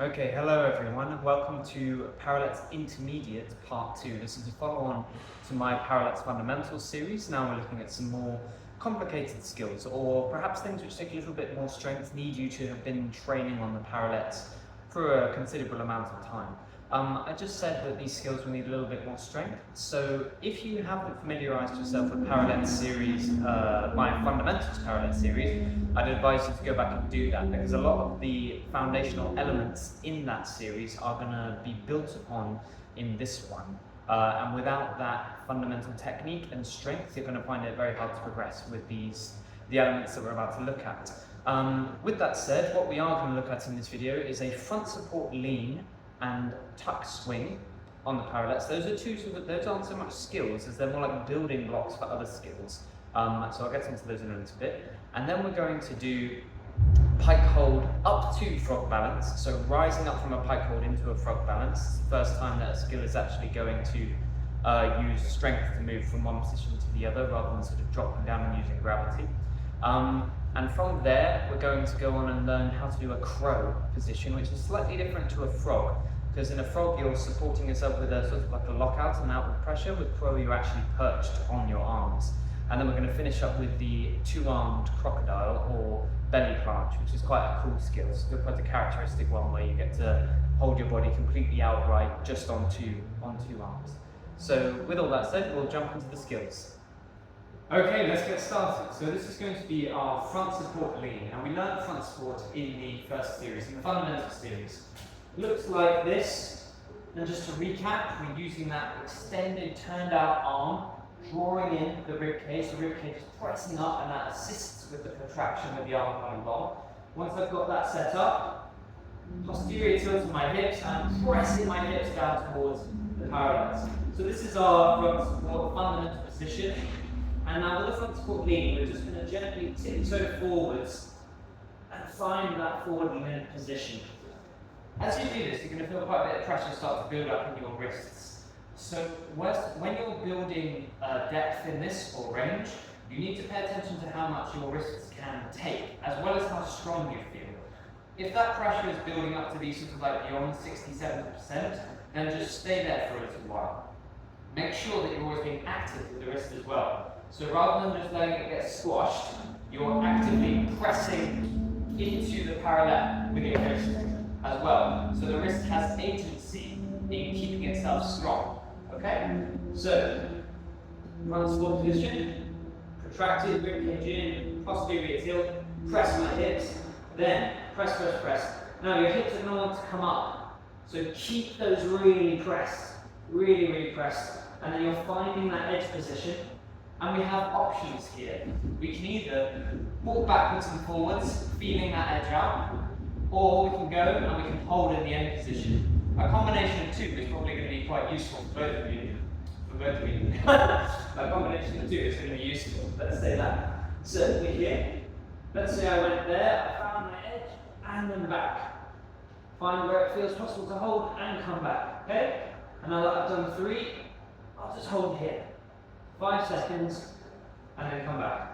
Okay, hello everyone. Welcome to Parallettes Intermediate Part 2. This is a follow-on to my Parallettes Fundamentals series. Now we're looking at some more complicated skills, or perhaps things which take a little bit more strength, need you to have been training on the parallettes for a considerable amount of time. I just said that these skills will need a little bit more strength, so if you haven't familiarized yourself with Parallettes series, my Fundamentals Parallettes series, I'd advise you to go back and do that, because a lot of the foundational elements in that series are going to be built upon in this one. And without that fundamental technique and strength, you're going to find it very hard to progress with the elements that we're about to look at. With that said, what we are going to look at in this video is a front support lean and tuck swing on the parallettes. Those aren't so much skills as they're more like building blocks for other skills. So I'll get into those in a little bit. And then we're going to do pike hold up to frog balance. So rising up from a pike hold into a frog balance. It's the first time that a skill is actually going to use strength to move from one position to the other rather than sort of dropping down and using gravity. And from there, we're going to go on and learn how to do a crow position, which is slightly different to a frog, because in a frog, you're supporting yourself with a sort of like a lockout and outward pressure. With crow, you're actually perched on your arms. And then we're going to finish up with the two-armed crocodile or belly planch, which is quite a cool skill. So quite a characteristic one where you get to hold your body completely outright just on two arms. So with all that said, we'll jump into the skills. Okay, let's get started. So this is going to be our front support lean, and we learned front support in the first series, in the fundamental series. It looks like this, and just to recap, we're using that extended, turned out arm, drawing in the rib cage. The rib cage is pressing up, and that assists with the contraction with the arm coming long. Once I've got that set up, posterior tilt of my hips, and pressing my hips down towards the parallettes. So this is our front support fundamental position. And now with the front support lean, we're just going to gently tiptoe forwards and find that forward lean position. As you do this, you're going to feel quite a bit of pressure start to build up in your wrists. So when you're building depth in this or range, you need to pay attention to how much your wrists can take, as well as how strong you feel. If that pressure is building up to be sort of like beyond 60-70%, then just stay there for a little while. Make sure that you're always being active with the wrist as well. So rather than just letting it get squashed, you're actively pressing into the parallel with your wrist as well. So the wrist has agency in keeping itself strong. Okay? So, front support position, protracted rib cage in, posterior tilt, press my hips, then press, press, press. Now your hips are going to want to come up. So keep those really pressed, really pressed. And then you're finding that edge position. And we have options here. We can either walk backwards and forwards, feeling that edge out, or we can go and we can hold in the end position. A combination of two is probably going to be quite useful for both of you. A combination of two is going to be useful. Let's say that. So we're here. Let's say I went there, I found my edge, and then back. Find where it feels possible to hold and come back. Okay? And now that I've done 3, I'll just hold here. 5 seconds, and then come back.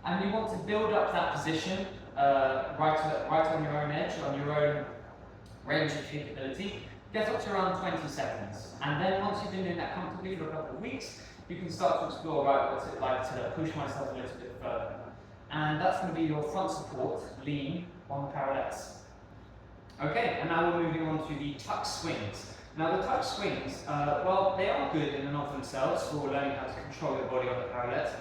And you want to build up that position right on your own edge, on your own range of capability. Get up to around 20 seconds. And then once you've been doing that comfortably for a couple of weeks, you can start to explore, right, what's it like to push myself a little bit further. And that's going to be your front support, lean, on the parallettes. Okay, and now we're moving on to the tuck swings. Now the tuck swings, well, they are good in and of themselves for learning how to control your body on the parallettes,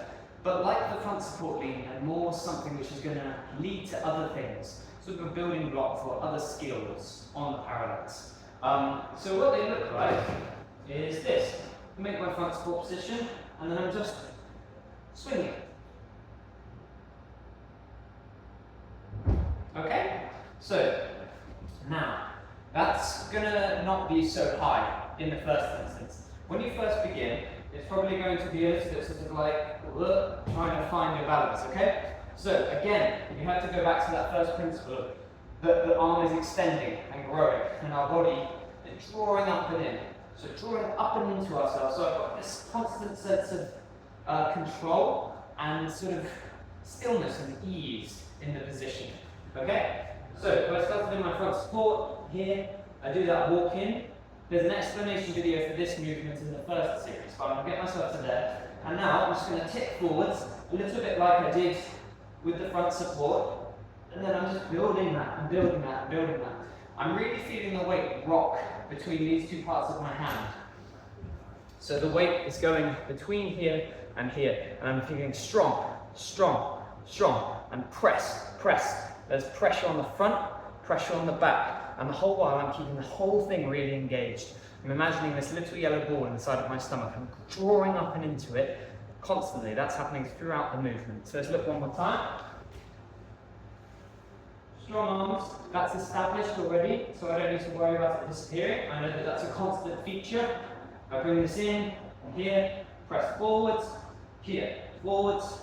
but like the front support lean, they're more something which is going to lead to other things, sort of a building block for other skills on the parallettes. So what they look like is this. I make my front support position, and then I'm just swinging. Okay? So, now, that's going to not be so high in the first instance. When you first begin, it's probably going to be a little bit sort of like trying to find your balance, okay? So again, you have to go back to that first principle that the arm is extending and growing, and our body is drawing up and in. So drawing up and into ourselves. So I've got this constant sense of control and sort of stillness and ease in the position, okay? So if I start to do my front support here, I do that walk in. There's an explanation video for this movement in the first series, but I'm going to get myself to there. And now I'm just going to tip forwards a little bit like I did with the front support. And then I'm just building that and building that and building that. I'm really feeling the weight rock between these two parts of my hand. So the weight is going between here and here. And I'm feeling strong, strong, strong. And press, press. There's pressure on the front, pressure on the back. And the whole while I'm keeping the whole thing really engaged. I'm imagining this little yellow ball inside of my stomach. I'm drawing up and into it constantly. That's happening throughout the movement. So let's look one more time. Strong arms, that's established already, so I don't need to worry about it disappearing. I know that that's a constant feature. I bring this in, here, press forwards, here, forwards.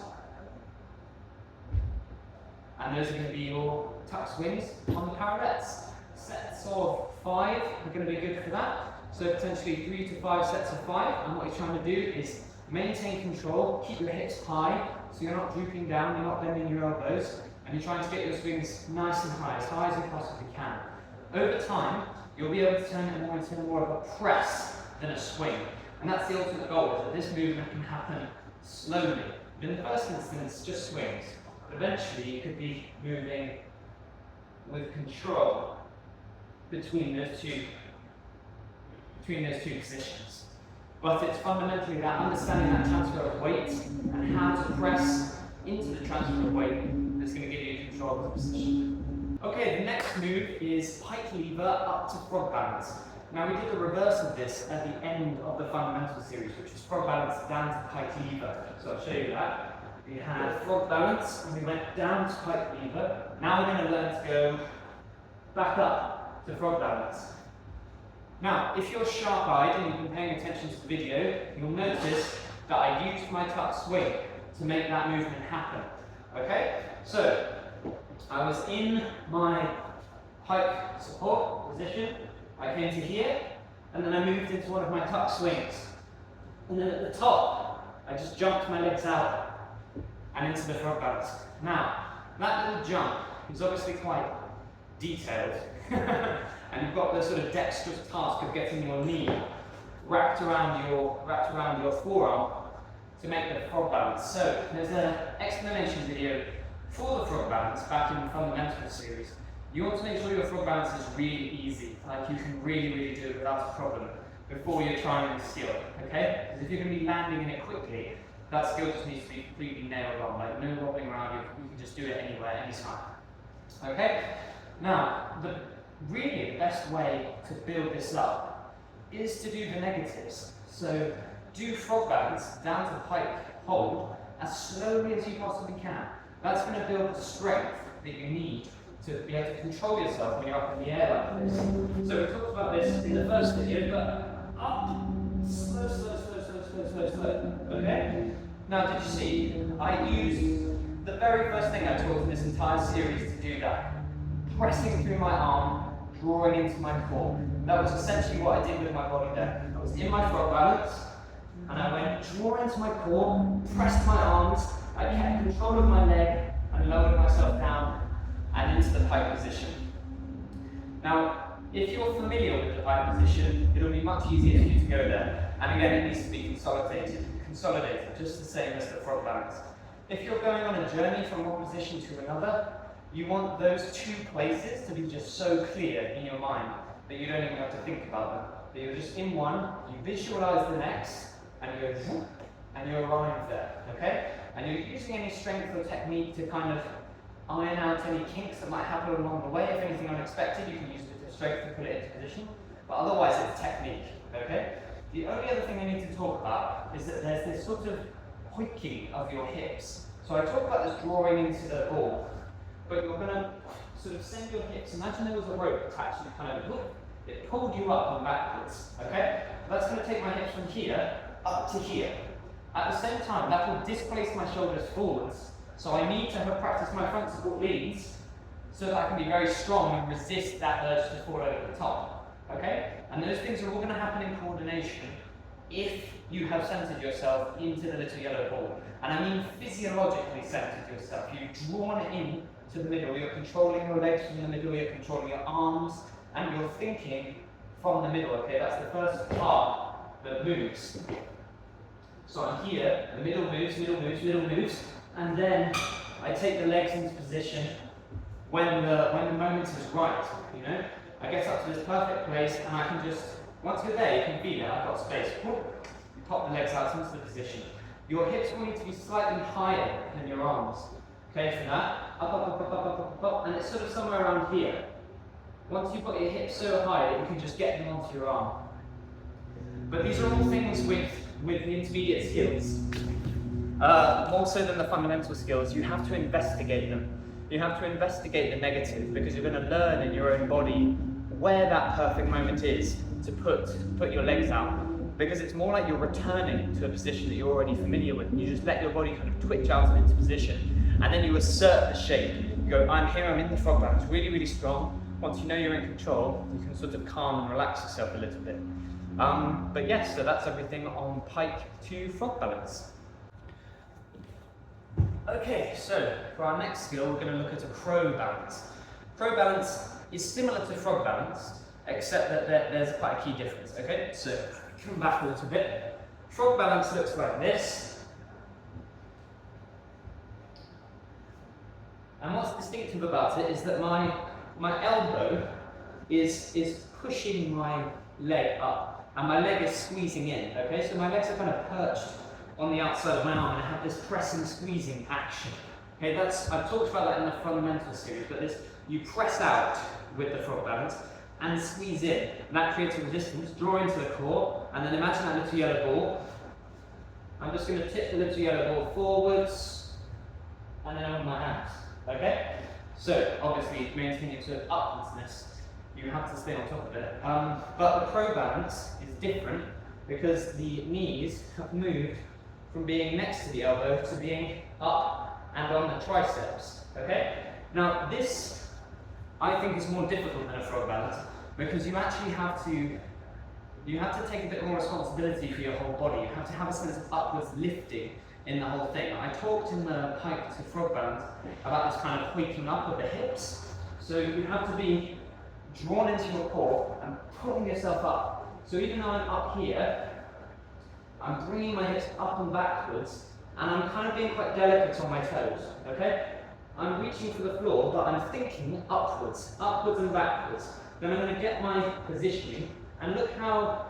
And those are going to be your tuck swings on the parallettes. Sets of 5 are going to be good for that. So potentially 3 to 5 sets of 5. And what you're trying to do is maintain control, keep your hips high, so you're not drooping down, you're not bending your elbows. And you're trying to get your swings nice and high as you possibly can. Over time, you'll be able to turn it more into more of a press than a swing. And that's the ultimate goal, is that this movement can happen slowly. But in the first instance, just swings. But eventually, you could be moving with control between those two positions. But it's fundamentally that understanding that transfer of weight and how to press into the transfer of weight that's going to give you control of the position. Okay, the next move is pike lever up to frog balance. Now we did the reverse of this at the end of the fundamental series, which is frog balance down to pike lever. So I'll show you that. We had frog balance and we went down to pike lever. Now we're going to learn to go back up to frog balance. Now, if you're sharp-eyed and you've been paying attention to the video, you'll notice that I used my tuck swing to make that movement happen. Okay? So, I was in my pike support position, I came to here, and then I moved into one of my tuck swings. And then at the top, I just jumped my legs out and into the frog balance. Now, that little jump is obviously quite detailed. And you've got the sort of dexterous task of getting your knee wrapped around your forearm to make the frog balance. So there's an explanation video for the frog balance back in the fundamental series. You want to make sure your frog balance is really easy, like you can really do it without a problem before you're trying the skill, okay? Because if you're going to be landing in it quickly, that skill just needs to be completely nailed on, like no wobbling around, you can just do it anywhere, anytime. Okay? Now, really the best way to build this up is to do the negatives. So do frog balance down to pike hold as slowly as you possibly can. That's going to build the strength that you need to be able to control yourself when you're up in the air like this. So we talked about this in the first video, but up, slow, okay? Now did you see, I used the very first thing I taught in this entire series to do that. Pressing through my arm, drawing into my core. That was essentially what I did with my body there. I was in my frog balance, and I went draw into my core, pressed my arms, I kept control of my leg, and lowered myself down and into the pike position. Now, if you're familiar with the pike position, it'll be much easier for you to go there. And again, it needs to be consolidated, just the same as the frog balance. If you're going on a journey from one position to another, you want those two places to be just so clear in your mind that you don't even have to think about them. That you're just in one, you visualize the next, and you arrive there, okay? And you're using any strength or technique to kind of iron out any kinks that might happen along the way. If anything unexpected, you can use a bit of strength to put it into position. But otherwise, it's technique, okay? The only other thing I need to talk about is that there's this sort of hoiking of your hips. So I talk about this drawing into the ball, but you're going to sort of send your hips. Imagine there was a rope attached and kind of it pulled you up and backwards, okay? That's going to take my hips from here up to here. At the same time, that will displace my shoulders forwards, so I need to have practiced my front support leads so that I can be very strong and resist that urge to fall over the top, okay? And those things are all going to happen in coordination if you have centered yourself into the little yellow ball. And I mean physiologically centered yourself. You've drawn in to the middle. You're controlling your legs from the middle, you're controlling your arms, and you're thinking from the middle, okay? That's the first part that moves. So I'm here, the middle moves, and then I take the legs into position when the moment is right, you know? I get up to this perfect place, and I can just, once you're there, you can feel it, I've got space. You pop the legs out into the position. Your hips will need to be slightly higher than your arms. Okay, for that, up, and it's sort of somewhere around here. Once you've got your hips so high that you can just get them onto your arm. But these are all things with the intermediate skills. More so than the fundamental skills, you have to investigate them. You have to investigate the negative because you're going to learn in your own body where that perfect moment is to put your legs out. Because it's more like you're returning to a position that you're already familiar with. And you just let your body kind of twitch out and into position. And then you assert the shape. You go, I'm here, I'm in the frog balance, really, really strong. Once you know you're in control, you can sort of calm and relax yourself a little bit. But yes, so that's everything on Pike to frog balance. Okay, so for our next skill, we're going to look at a crow balance. Crow balance is similar to frog balance, except that there's quite a key difference, okay? So come back a little bit. Frog balance looks like this. And what's distinctive about it is that my elbow is pushing my leg up, and my leg is squeezing in, okay? So my legs are kind of perched on the outside of my arm, and I have this pressing, squeezing action. Okay, I've talked about that in the fundamental series, but you press out with the frog balance and squeeze in, and that creates a resistance. Draw into the core, and then imagine that little yellow ball. I'm just going to tip the little yellow ball forwards, and then over my hands, okay? So, obviously, maintaining sort of upwardsness, you have to stay on top of it. But the crow balance is different because the knees have moved from being next to the elbow to being up and on the triceps, okay? Now, this, I think, is more difficult than a frog balance because you actually have to take a bit more responsibility for your whole body. You have to have a sense of upwards lifting in the whole thing. I talked in the Pike to frog balance about this kind of waking up of the hips. So you have to be drawn into your core and pulling yourself up. So even though I'm up here, I'm bringing my hips up and backwards, and I'm kind of being quite delicate on my toes, okay? I'm reaching for the floor, but I'm thinking upwards and backwards. Then I'm going to get my positioning, and look how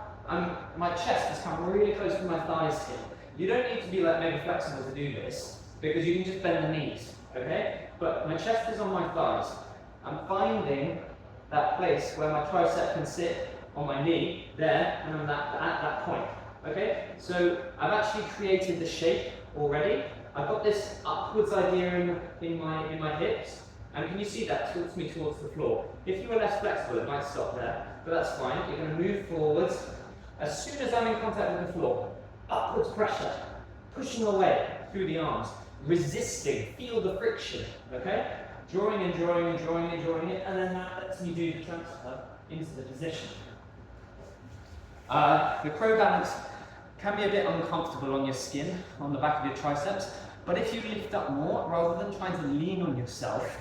my chest has come really close to my thighs here. You don't need to be like mega flexible to do this, because you can just bend the knees, okay? But my chest is on my thighs. I'm finding that place where my tricep can sit on my knee, there, and I'm at that point, okay? So I've actually created the shape already. I've got this upwards idea in my hips, and can you see that tilts me towards the floor? If you were less flexible, it might stop there, but that's fine. You're going to move forwards. As soon as I'm in contact with the floor, upwards pressure, pushing away through the arms, resisting, feel the friction, okay? Drawing and drawing and drawing and drawing it, and then that lets me do the transfer into the position. The crow balance can be a bit uncomfortable on your skin, on the back of your triceps, but if you lift up more, rather than trying to lean on yourself,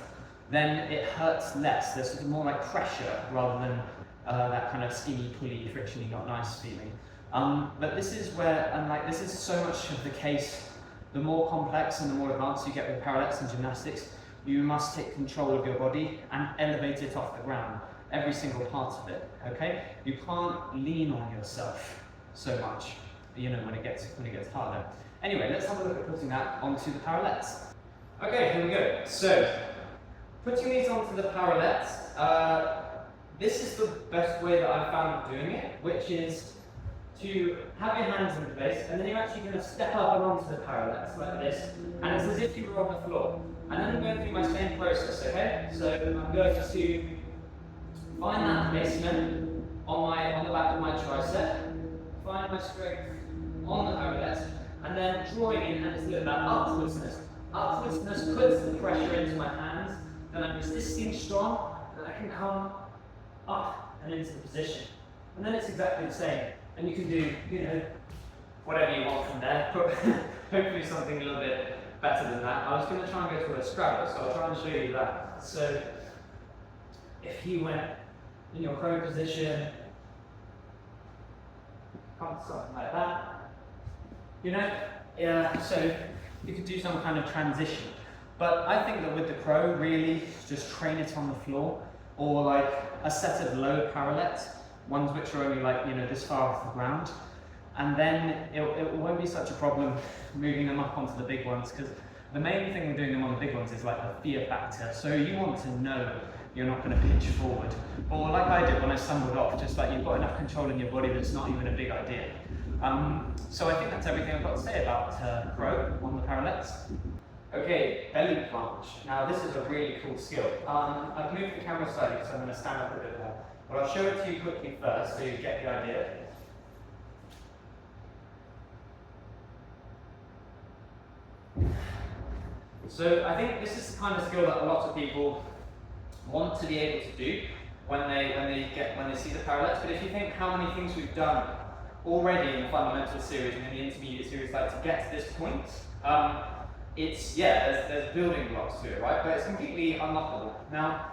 then it hurts less. There's sort of more like pressure rather than that kind of skinny, pully, frictiony, not nice feeling. But this is where, and like this is so much of the case, the more complex and the more advanced you get with parallettes and gymnastics, you must take control of your body and elevate it off the ground, every single part of it, okay? You can't lean on yourself so much, you know, when it gets harder. Anyway, let's have a look at putting that onto the parallettes. Okay, here we go. So, putting these onto the parallettes, this is the best way that I've found of doing it, which is to have your hands in place, and then you're actually going to step up and onto the parallettes like this, and it's as if you were on the floor. And then I'm going through my same process, okay? So I'm going to find that placement on the back of my tricep, find my strength on the parallettes, and then drawing in, and it's a little bit upwardsness. Upwardsness puts the pressure into my hands, then I'm resisting strong, and I can come up and into the position. And then it's exactly the same. And you can do, you know, whatever you want from there, but hopefully something a little bit better than that. I was going to try and go to a straddle, so I'll try and show you that. So if you went in your crow position, come to something like that, you know, so you could do some kind of transition. But I think that with the crow, really just train it on the floor, or like a set of low parallettes, ones which are only like, you know, this far off the ground. And then it won't be such a problem moving them up onto the big ones, because the main thing with doing them on the big ones is like the fear factor. So you want to know you're not going to pitch forward. Or like I did when I stumbled off, just like you've got enough control in your body that it's not even a big idea. So I think that's everything I've got to say about crow on the parallettes. Okay, belly planch. Now this is a really cool skill. I've moved the camera slightly so I'm going to stand up a bit more. But I'll show it to you quickly first so you get the idea. So I think this is the kind of skill that a lot of people want to be able to do when they see the parallettes. But if you think how many things we've done already in the fundamental series and in the intermediate series, like to get to this point, there's building blocks to it, right? But it's completely unlockable. Now,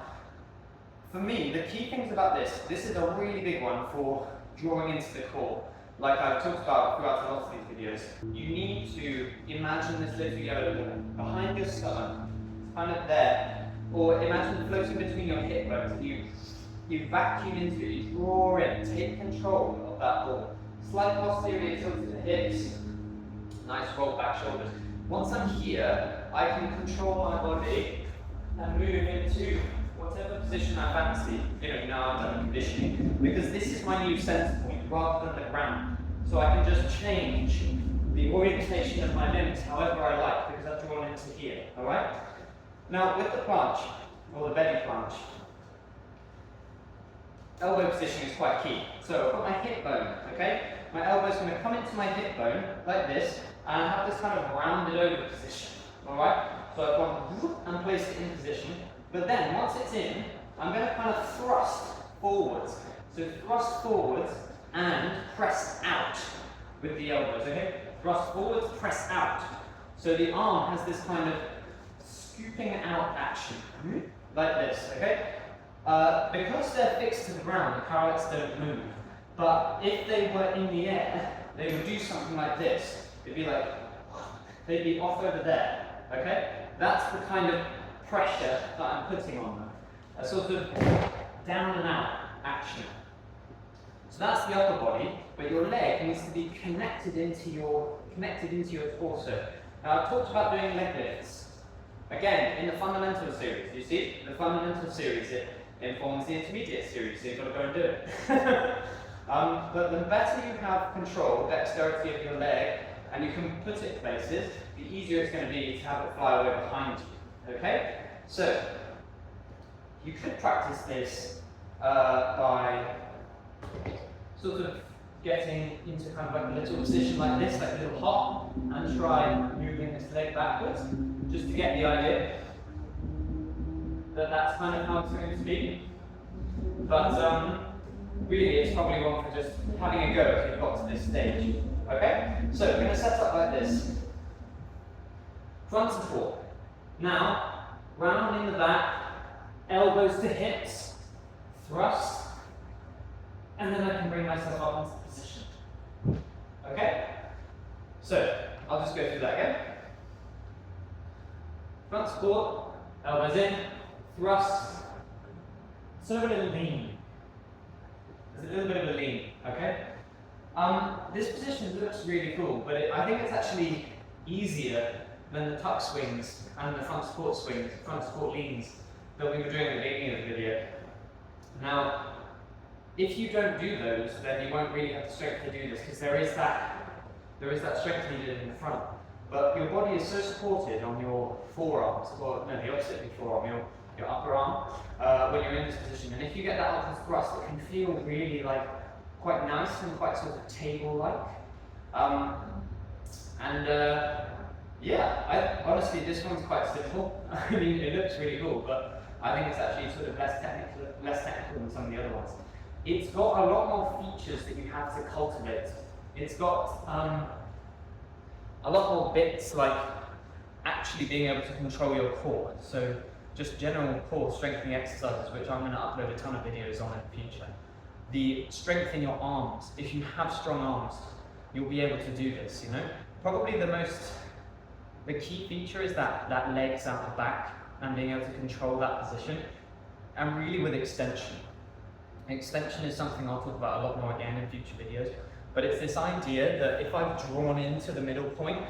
for me, the key things about this is a really big one for drawing into the core. Like I've talked about throughout a lot of these videos, you need to imagine this little yellow ball behind your stomach, kind of there, or imagine floating between your hip bones. You vacuum into it, you draw in, take control of that ball. Slight posterior tilt to the hips, nice roll back shoulders. Once I'm here, I can control my body and move into whatever position I fancy. You know, now I've done conditioning, because this is my new center point rather than the ground. So I can just change the orientation of my limbs however I like, because I've drawn into here, alright? Now with the planch, or the belly planch, elbow position is quite key. So I've got my hip bone, okay? My elbow's going to come into my hip bone, like this, and I have this kind of rounded over position, alright? So I've gone and placed it in position, but then once it's in, I'm going to kind of thrust forwards. So thrust forwards and press out with the elbows, okay? Thrust forwards, press out. So the arm has this kind of scooping out action, like this, okay? Because they're fixed to the ground, the parallettes don't move. But if they were in the air, they would do something like this. It'd be like, they'd be off over there, okay? That's the kind of pressure that I'm putting on them. A sort of down and out action. So that's the upper body, but your leg needs to be connected into your torso. Now I've talked about doing leg lifts. Again, in the fundamental series, you see? The fundamental series, it informs the intermediate series, so you've got to go and do it. But the better you have control, dexterity of your leg, and you can put it places, the easier it's going to be to have it fly away behind you. Okay? So, you could practice this by sort of getting into kind of like a little position like this, like a little hop, and try moving this leg backwards, just to get the idea that that's kind of how it's going to be. But really, it's probably one for just having a go if you've got to this stage. Okay? So, we're going to set up like this. Front support. Now, round in the back, elbows to hips, thrust, and then I can bring myself up into position. Okay? So, I'll just go through that again. Front support, elbows in, thrust, sort of a little lean. There's a little bit of a lean, okay? This position looks really cool, but I think it's actually easier than the tuck swings and the front support swings, front support leans that we were doing at the beginning of the video. Now, if you don't do those, then you won't really have the strength to do this, because there is that strength needed in the front. But your body is so supported on your forearms, or no, the opposite of your forearm, your upper arm, when you're in this position. And if you get that upward thrust, it can feel really like quite nice and quite sort of table-like. Yeah, honestly, this one's quite simple. I mean, it looks really cool, but I think it's actually sort of less technical than some of the other ones. It's got a lot more features that you have to cultivate. It's got a lot more bits like actually being able to control your core. So just general core strengthening exercises, which I'm going to upload a ton of videos on in the future. The strength in your arms. If you have strong arms, you'll be able to do this, you know. Probably the key feature is that legs out the back and being able to control that position, and really with extension. Extension is something I'll talk about a lot more again in future videos, but it's this idea that if I've drawn into the middle point,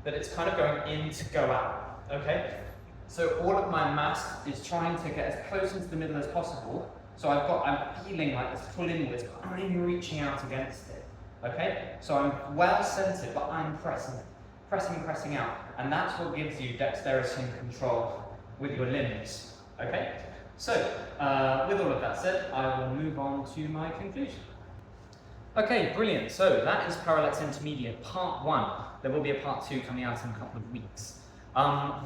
that it's kind of going in to go out, okay? So all of my mass is trying to get as close into the middle as possible, so I'm feeling like this pull inwards, but I'm reaching out against it, okay? So I'm well centered, but I'm pressing out, and that's what gives you dexterity and control with your limbs, okay? So, with all of that said, I will move on to my conclusion. Okay, brilliant. So that is Parallettes Intermediate Part 1. There will be a Part 2 coming out in a couple of weeks.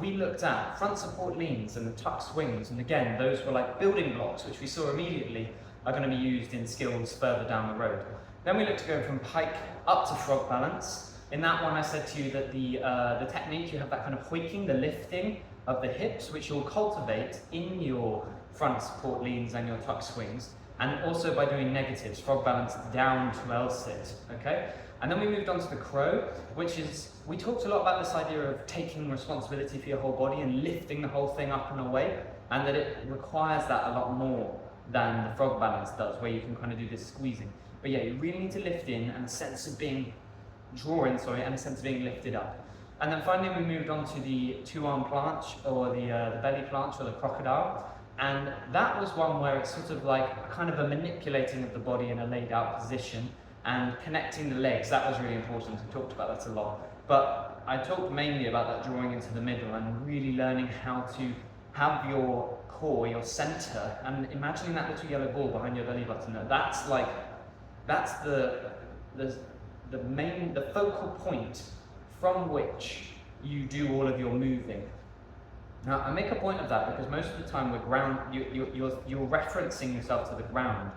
We looked at front support leans and the tuck swings, and again, those were like building blocks, which we saw immediately are going to be used in skills further down the road. Then we looked to go from pike up to frog balance. In that one, I said to you that the technique, you have that kind of hoiking, the lifting of the hips, which you'll cultivate in your front support leans and your tuck swings, and also by doing negatives, frog balance down to L-sit, okay? And then we moved on to the crow, which is, we talked a lot about this idea of taking responsibility for your whole body and lifting the whole thing up and away, and that it requires that a lot more than the frog balance does, where you can kind of do this squeezing. But yeah, you really need to lift in, and a sense of being and a sense of being lifted up. And then finally we moved on to the two-arm planch, or the belly planch, or the crocodile. And that was one where it's sort of like kind of a manipulating of the body in a laid out position and connecting the legs. That was really important. We talked about that a lot. But I talked mainly about that drawing into the middle and really learning how to have your core, your center, and imagining that little yellow ball behind your belly button. That's the focal point from which you do all of your moving. Now, I make a point of that because most of the time you're referencing yourself to the ground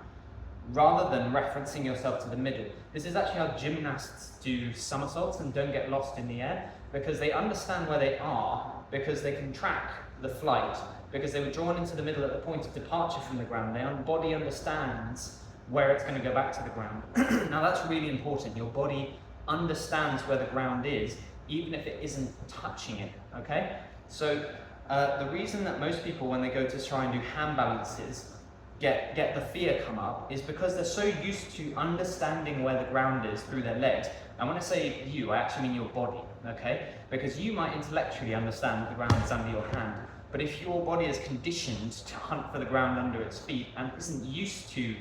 rather than referencing yourself to the middle. This is actually how gymnasts do somersaults and don't get lost in the air, because they understand where they are, because they can track the flight, because they were drawn into the middle at the point of departure from the ground. Their body understands where it's going to go back to the ground. Now, that's really important. Your body understands where the ground is, even if it isn't touching it, okay? So the reason that most people, when they go to try and do hand balances, get the fear come up is because they're so used to understanding where the ground is through their legs. And when I say you, I actually mean your body, okay? Because you might intellectually understand that the ground is under your hand, but if your body is conditioned to hunt for the ground under its feet and isn't used to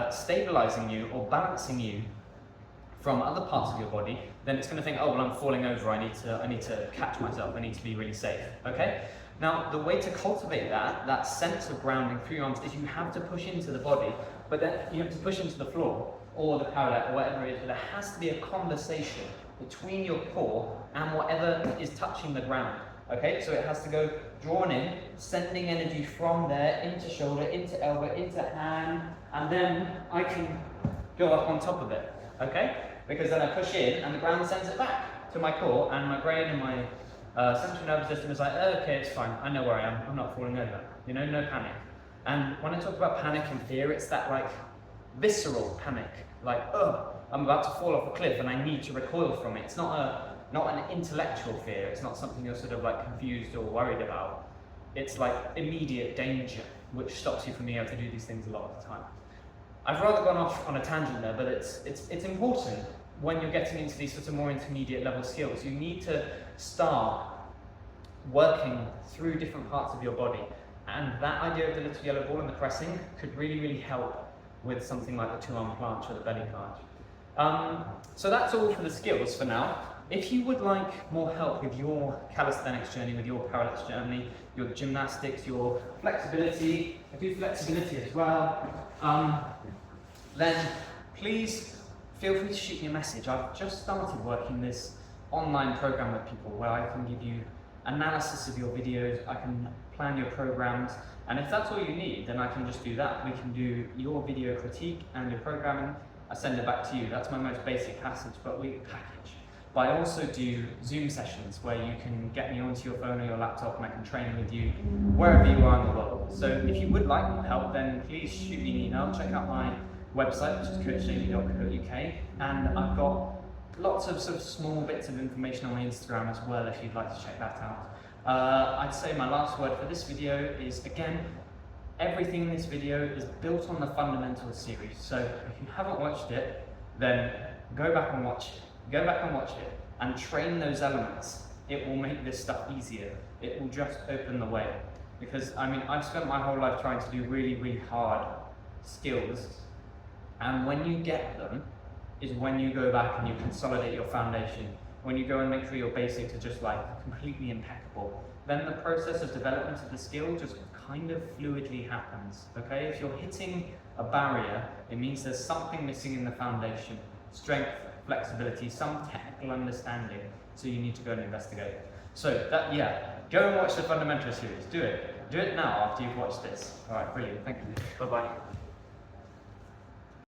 stabilizing you or balancing you from other parts of your body, then it's going to think, oh, well, I'm falling over, I need to catch myself, I need to be really safe, okay? Now, the way to cultivate that sense of grounding through your arms is you have to push into the body, but then you have to push into the floor, or the parallette, or whatever it is, but there has to be a conversation between your core and whatever is touching the ground, okay? So it has to go drawn in, sending energy from there, into shoulder, into elbow, into hand, and then I can go up on top of it, okay? Because then I push in and the ground sends it back to my core, and my brain and my central nervous system is like, oh, okay, it's fine, I know where I am, I'm not falling over, you know, no panic. And when I talk about panic and fear, it's that like visceral panic, like, oh, I'm about to fall off a cliff and I need to recoil from it. It's not an intellectual fear, it's not something you're sort of like confused or worried about. It's like immediate danger, which stops you from being able to do these things a lot of the time. I've rather gone off on a tangent there, but it's important when you're getting into these sort of more intermediate level skills. You need to start working through different parts of your body, and that idea of the little yellow ball and the pressing could really, really help with something like the two-arm planch or the belly planch. So that's all for the skills for now. If you would like more help with your calisthenics journey, with your parallettes journey, your gymnastics, your flexibility, I do flexibility as well, then please feel free to shoot me a message. I've just started working this online program with people where I can give you analysis of your videos, I can plan your programs, and if that's all you need, then I can just do that. We can do your video critique and your programming. I send it back to you. That's my most basic package. But I also do Zoom sessions where you can get me onto your phone or your laptop and I can train with you wherever you are in the world. So if you would like more help, then please shoot me an email. Check out my website, which is coachdaily.co.uk, and I've got lots of sort of small bits of information on my Instagram as well if you'd like to check that out. I'd say my last word for this video is, again, everything in this video is built on the Fundamentals series. So if you haven't watched it, then go back and watch it. Go back and watch it and train those elements. It will make this stuff easier. It will just open the way. Because I mean, I've spent my whole life trying to do really, really hard skills, and when you get them is when you go back and you consolidate your foundation. When you go and make sure your basics are just like completely impeccable, then the process of development of the skill just kind of fluidly happens. Okay, if you're hitting a barrier, it means there's something missing in the foundation. Strength, flexibility, some technical understanding, so you need to go and investigate. So that, yeah, go and watch the Fundamental series. Do it now after you've watched this. All right, brilliant. Thank you. Bye-bye.